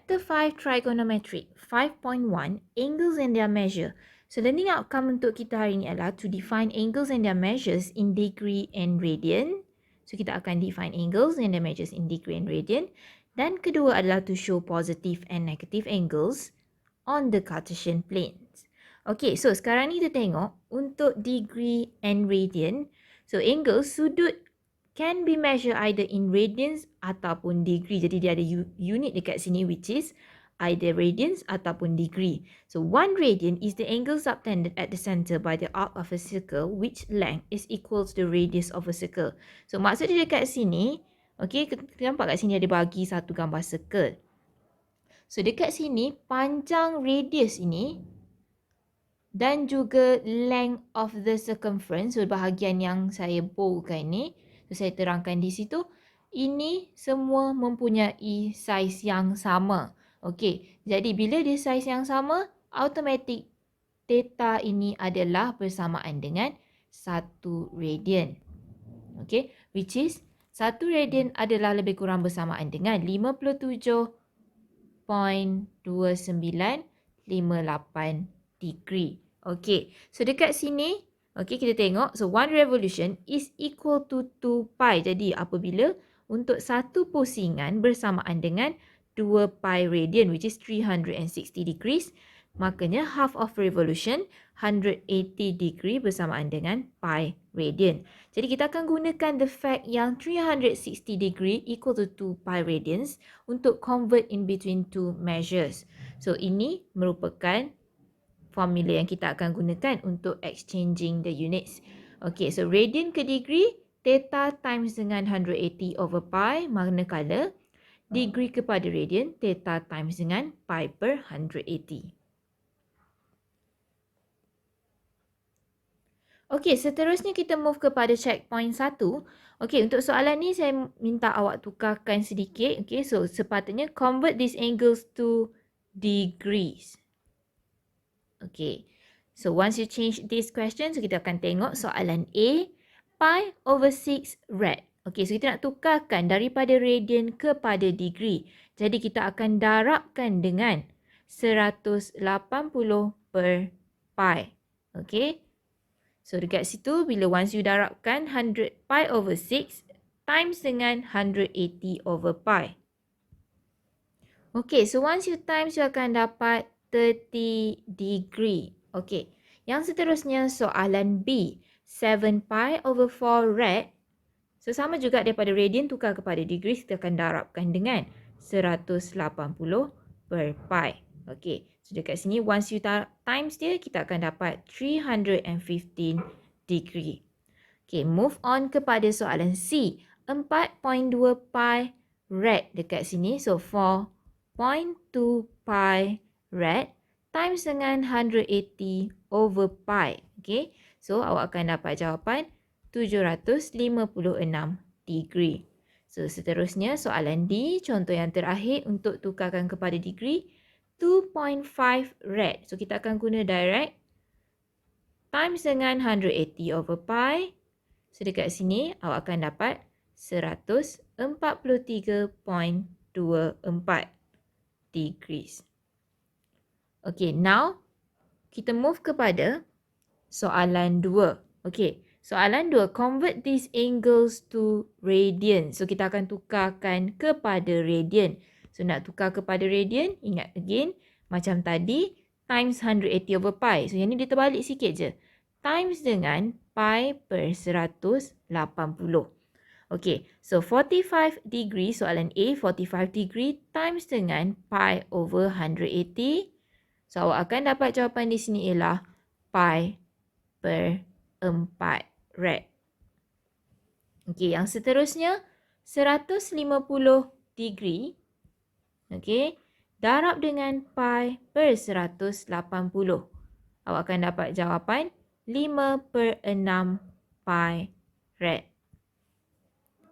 Chapter 5 Trigonometric 5.1 Angles and their measure. So learning outcome untuk kita hari ini adalah to define angles and their measures in degree and radian. So kita akan define angles and their measures in degree and radian. Dan kedua adalah to show positive and negative angles on the Cartesian planes. Okay, so sekarang ni kita tengok untuk degree and radian. So angles, sudut can be measured either in radians ataupun degree. Jadi dia ada unit dekat sini which is either radians ataupun degree. So 1 radian is the angle subtended at the center by the arc of a circle which length is equal to the radius of a circle. So maksud dia dekat sini, okay, kita nampak kat sini ada bagi satu gambar circle. So dekat sini panjang radius ini dan juga length of the circumference, so bahagian yang saya boldkan ni, so saya terangkan di situ, ini semua mempunyai saiz yang sama. Okey, jadi bila dia saiz yang sama, automatik theta ini adalah bersamaan dengan 1 radian. Okey, which is 1 radian adalah lebih kurang bersamaan dengan 57.2958 degree. Okey, so dekat sini, okey, kita tengok, so 1 revolution is equal to 2 pi. Jadi apabila untuk satu pusingan bersamaan dengan 2 pi radian, which is 360 degrees, makanya half of revolution 180 degree bersamaan dengan pi radian. Jadi kita akan gunakan the fact yang 360 degree equal to 2 pi radians untuk convert in between two measures. So ini merupakan formula yang kita akan gunakan untuk exchanging the units. Okay, so radian ke degree, theta times dengan 180 over pi, manakala degree kepada radian, theta times dengan pi per 180. Okay, seterusnya kita move kepada checkpoint 1. Okay, untuk soalan ni saya minta awak tukarkan sedikit. Okay, so sepatutnya convert these angles to degrees. Okay, so once you change this question, so kita akan tengok soalan A, pi over 6 rad. Okay, so kita nak tukarkan daripada radian kepada degree. Jadi kita akan darabkan dengan 180 per pi. Okay, so dekat situ bila once you darabkan 100 pi over 6 times dengan 180 over pi. Okay, so once you times, you akan dapat 30 degree. Okay, yang seterusnya soalan B. 7 pi over 4 rad. So sama juga daripada radian tukar kepada degree, kita akan darabkan dengan 180 per pi. Okay, so dekat sini once you times dia, kita akan dapat 315 degree. Okay, move on kepada soalan C. 4.2 pi rad dekat sini. So 4.2 pi rad times dengan 180 over pi. Okay, so awak akan dapat jawapan 756 degree. So seterusnya soalan D, contoh yang terakhir untuk tukarkan kepada degree, 2.5 rad. So kita akan guna direct times dengan 180 over pi. So dekat sini awak akan dapat 143.24 degrees. Okay, now kita move kepada soalan 2. Okay, soalan 2, convert these angles to radian. So kita akan tukarkan kepada radian. So nak tukar kepada radian, ingat again, macam tadi, times 180 over pi. So yang ni dia terbalik sikit je. Times dengan pi per 180. Okay, so 45 degree, soalan A, 45 degree times dengan pi over 180. So awak akan dapat jawapan di sini ialah pi per 4 rad. Okay, yang seterusnya 150 degree. Okay, darab dengan pi per 180. Awak akan dapat jawapan 5 per 6 pi rad.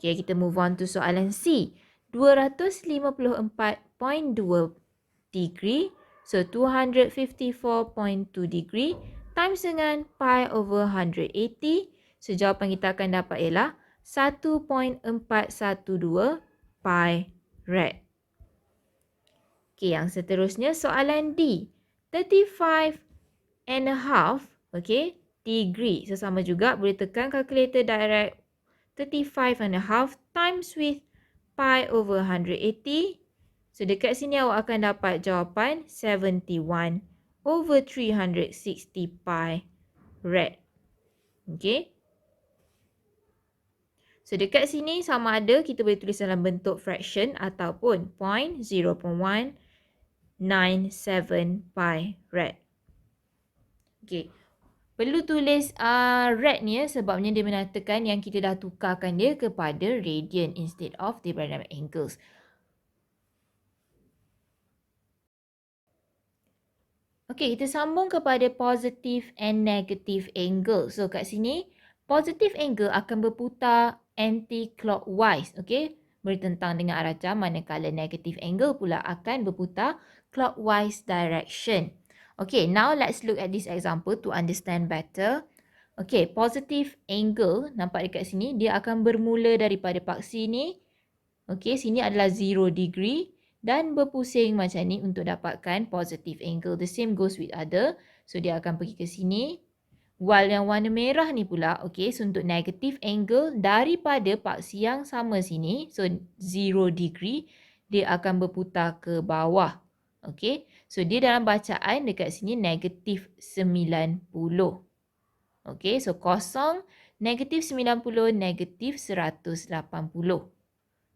Okay, kita move on to soalan C. 254.2 degree. So 254.2 degree times dengan pi over 180. So jawapan kita akan dapat ialah 1.412 pi rad. Okey, yang seterusnya soalan D. 35 and a half, okey, degree. So, sama juga boleh tekan calculator direct. 35 and a half times with pi over 180. So, dekat sini awak akan dapat jawapan 71 over 360 pi rad. Okey. So, dekat sini sama ada kita boleh tulis dalam bentuk fraction ataupun 0.0197 pi rad. Okey. Perlu tulis rad ni sebabnya dia menatakan yang kita dah tukarkan dia kepada radian instead of dia berada dalam angles. Okey, kita sambung kepada positive and negative angle. So, kat sini, positive angle akan berputar anti-clockwise. Okey, bertentang dengan arah jam, manakala negative angle pula akan berputar clockwise direction. Okay, now let's look at this example to understand better. Okay, positive angle, nampak dekat sini, dia akan bermula daripada paksi ni. Okay, sini adalah 0 degree. Dan berpusing macam ni untuk dapatkan positive angle. The same goes with other. So, dia akan pergi ke sini. While yang warna merah ni pula, okay, so untuk negative angle daripada paksi yang sama sini, so 0 degree, dia akan berputar ke bawah. Okay, so dia dalam bacaan dekat sini negative 90. Okay, so kosong, negative 90, negative 180.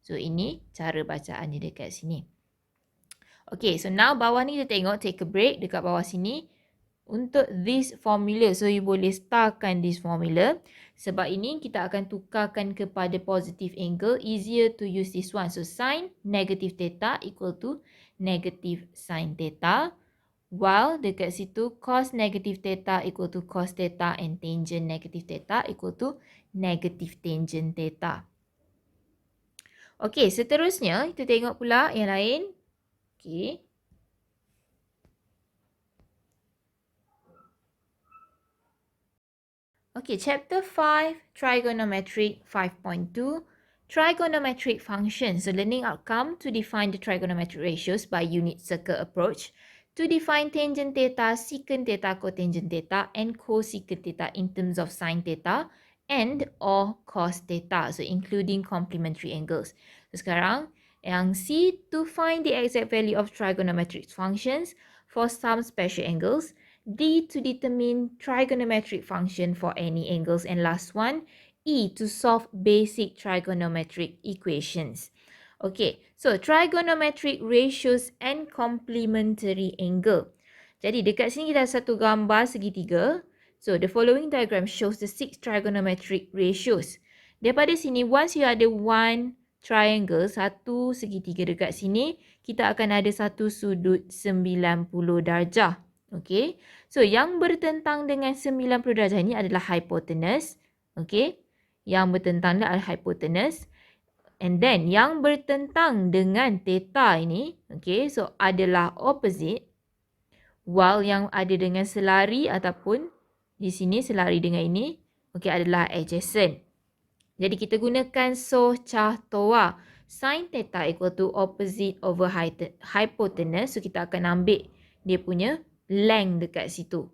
So, ini cara bacaan dia dekat sini. Okay, so now bawah ni kita tengok, take a break dekat bawah sini. Untuk this formula, so you boleh starkan this formula. Sebab ini kita akan tukarkan kepada positive angle. Easier to use this one. So, sin negative theta equal to negative sin theta. While dekat situ cos negative theta equal to cos theta and tangent negative theta equal to negative tangent theta. Okey, seterusnya kita tengok pula yang lain. Okey. Okay, chapter 5, Trigonometric 5.2, Trigonometric functions. So, learning outcome to define the trigonometric ratios by unit circle approach, to define tangent theta, secant theta, cotangent theta, and cosecant theta in terms of sin theta and or cos theta. So, including complementary angles. So, sekarang, yang C, to find the exact value of trigonometric functions for some special angles. D, to determine trigonometric function for any angles. And last one, E, to solve basic trigonometric equations. Okay, so trigonometric ratios and complementary angle. Jadi dekat sini kita ada satu gambar segitiga. So the following diagram shows the 6 trigonometric ratios. Daripada sini, once you ada one triangle, satu segitiga dekat sini, kita akan ada satu sudut 90 darjah. Okay, so yang bertentang dengan 90 darjah ini adalah hypotenuse. Okay, yang bertentang adalah hypotenuse. And then yang bertentang dengan theta ini, okay, so adalah opposite. While yang ada dengan selari ataupun di sini selari dengan ini, okay, adalah adjacent. Jadi kita gunakan Chpater. Sin theta equal to opposite over hypotenuse. So kita akan ambil dia punya length dekat situ.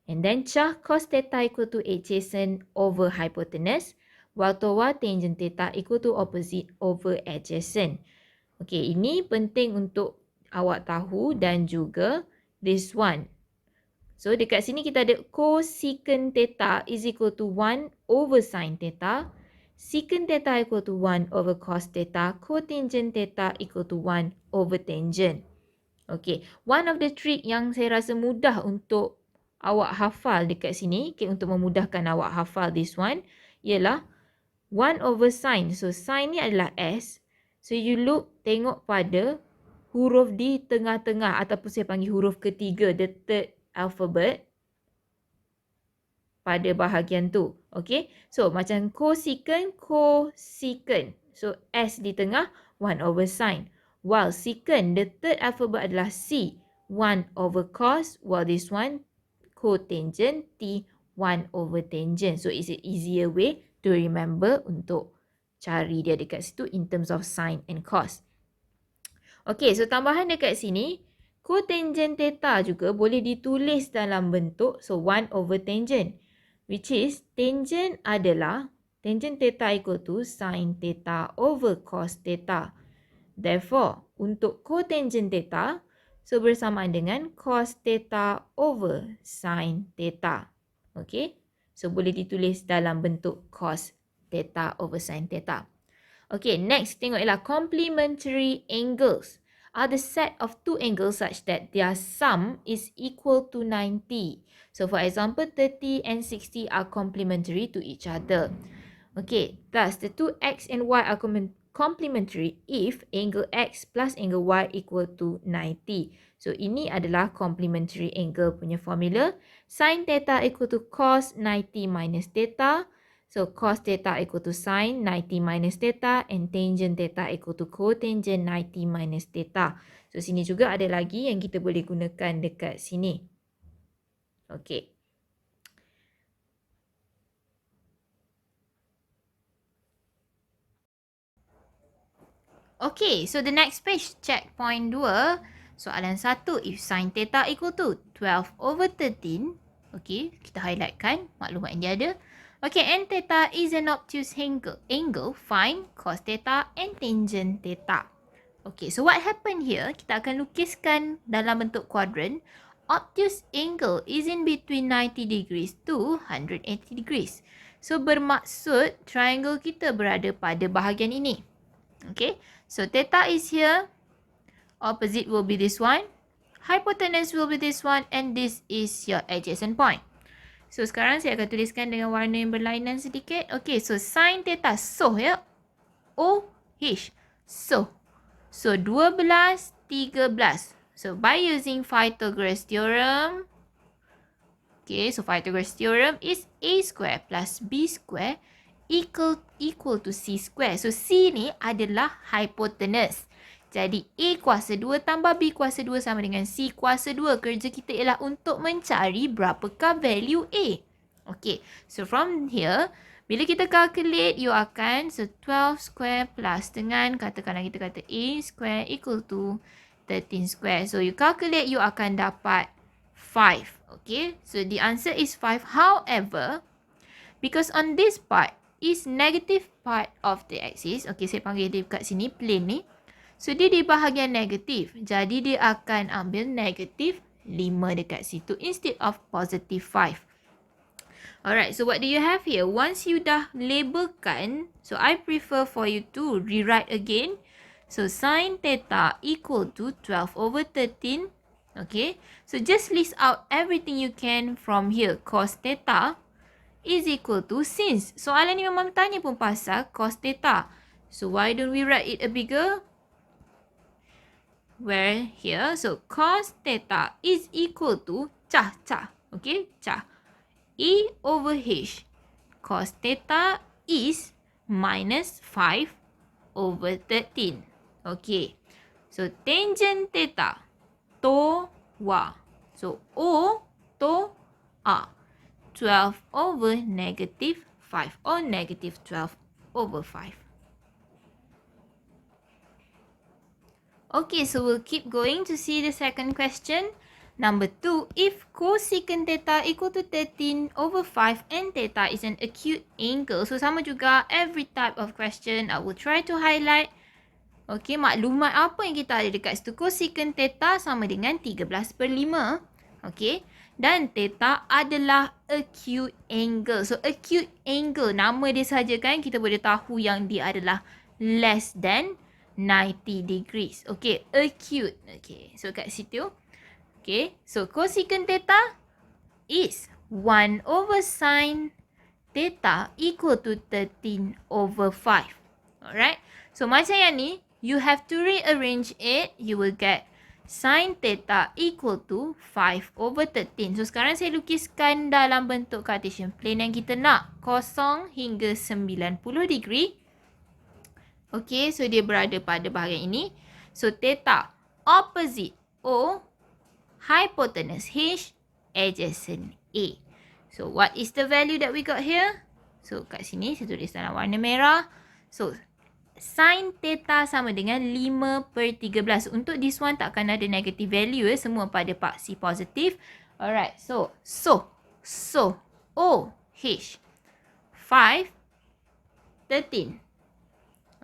And then cos theta equal to adjacent over hypotenuse. While tangent theta equal to opposite over adjacent. Okay, ini penting untuk awak tahu dan juga this one. So, dekat sini kita ada cosecant theta is equal to 1 over sin theta. Secant theta equal to 1 over cos theta. Cotangent theta equal to 1 over tangent. Okay, one of the trick yang saya rasa mudah untuk awak hafal dekat sini, okay, untuk memudahkan awak hafal this one, ialah 1 over sin. So, sin ni adalah S. So, you look, tengok pada huruf di tengah-tengah ataupun saya panggil huruf ketiga, the third alphabet pada bahagian tu. Okay, so macam cosecant. So, S di tengah, 1 over sin. While secant, the third alphabet adalah C, 1 over cos. While this one, cotangent, T, 1 over tangent. So, it's an easier way to remember untuk cari dia dekat situ in terms of sin and cos. Okey, so tambahan dekat sini, cotangent theta juga boleh ditulis dalam bentuk 1 over tangent. Which is, tangent theta equal to sin theta over cos theta. Therefore, untuk cotangent theta, so bersamaan dengan cos theta over sin theta. Okay, so boleh ditulis dalam bentuk cos theta over sin theta. Okay, next tengok ialah complementary angles are the set of two angles such that their sum is equal to 90. So for example, 30 and 60 are complementary to each other. Okay, thus the two x and y are complementary if angle x plus angle y equal to 90. So ini adalah complementary angle punya formula. Sin theta equal to cos 90 minus theta. So cos theta equal to sin 90 minus theta and tangent theta equal to cotangent 90 minus theta. So sini juga ada lagi yang kita boleh gunakan dekat sini. Okay. Okay, so the next page, check point 2. Soalan 1, if sin theta equal to 12 over 13. Okay, kita highlightkan maklumat yang dia ada. Okay, and theta is an obtuse angle, find cos theta and tangent theta. Okay, so what happened here? Kita akan lukiskan dalam bentuk quadrant. Obtuse angle is in between 90 degrees to 180 degrees. So bermaksud triangle kita berada pada bahagian ini. Okay, so theta is here. Opposite will be this one. Hypotenuse will be this one. And this is your adjacent point. So sekarang saya akan tuliskan dengan warna yang berlainan sedikit. Okay, so sin theta. So ya. OH. So 12, 13. So by using Pythagoras theorem. Okay, so Pythagoras theorem is A square plus B square equal to C square. So C ni adalah hypotenuse. Jadi A kuasa 2 tambah B kuasa 2 sama dengan C kuasa 2. Kerja kita ialah untuk mencari berapakah value A. Okay, so from here, bila kita calculate, you akan, so 12 square plus dengan, katakanlah kita kata A square equal to 13 square. So you calculate, you akan dapat 5. Okay, so the answer is 5. However, because on this part is negative part of the axis. Okay, saya panggil dia kat sini, plane ni. So, dia di bahagian negatif. Jadi, dia akan ambil negatif 5 dekat situ instead of positive 5. Alright, so what do you have here? Once you dah labelkan, so I prefer for you to rewrite again. So, sin theta equal to 12 over 13. Okay, so just list out everything you can from here. Cos theta is equal to, since soalan ni memang tanya pun pasal cos theta. So, why don't we write it a bigger? Where here, so cos theta is equal to cah. Okay, cah. E over H. Cos theta is minus 5 over 13. Okay, so tangent theta, to wa. So O to A. 12 over negative 5 or negative 12 over 5. Okay, so we'll keep going to see the second question. Number 2, if cosecant theta equal to 13 over 5 and theta is an acute angle. So, sama juga every type of question I will try to highlight. Okay, maklumat apa yang kita ada dekat situ. Cosecant theta sama dengan 13/5. Okay, dan theta adalah acute angle. So, acute angle, nama dia saja kan kita boleh tahu yang dia adalah less than 90 degrees. Okay, acute. Okay, so kat situ. Okay, so cosecant theta is 1 over sin theta equal to 13 over 5. Alright, so macam yang ni, you have to rearrange it. You will get sin theta equal to 5 over 13. So sekarang saya lukiskan dalam bentuk Cartesian plane yang kita nak. 0 hingga 90 degree. Okay, so dia berada pada bahagian ini. So, theta opposite O, hypotenuse H, adjacent A. So, what is the value that we got here? So, kat sini saya tulis dalam warna merah. So, sin theta sama dengan 5/13. Untuk this one takkan ada negative value ya. Semua pada paksi positif. Alright, so OH 5/13.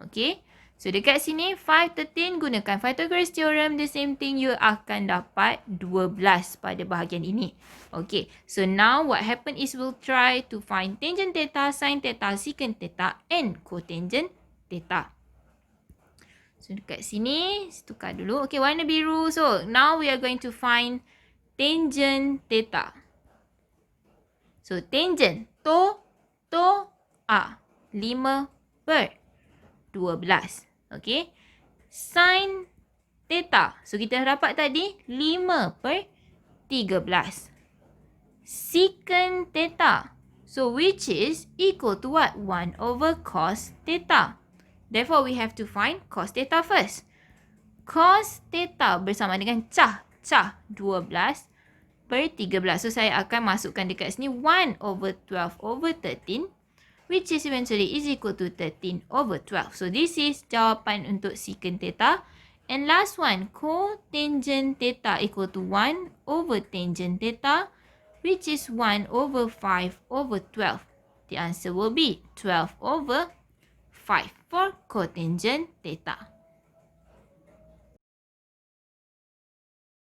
Okay. So dekat sini 5/13 gunakan Pythagoras theorem, the same thing, you akan dapat 12 pada bahagian ini. Okay, so now what happen is we'll try to find tangent theta, sin theta, secant theta and cotangent theta. So dekat sini, tukar dulu. Okay, warna biru. So now we are going to find tangent theta. So tangent, A, 5/12. Okay. Sin theta. So kita dapat tadi 5/13. Secant theta. So which is equal to what? 1/cos theta. Therefore we have to find cos theta first. Cos theta bersama dengan cah 12/13. So saya akan masukkan dekat sini 1/12/13. Which is eventually is equal to 13/12. So this is jawapan untuk secant theta. And last one, cotangent theta equal to 1/tangent theta, which is 1/5/12. The answer will be 12/5 for cotangent theta.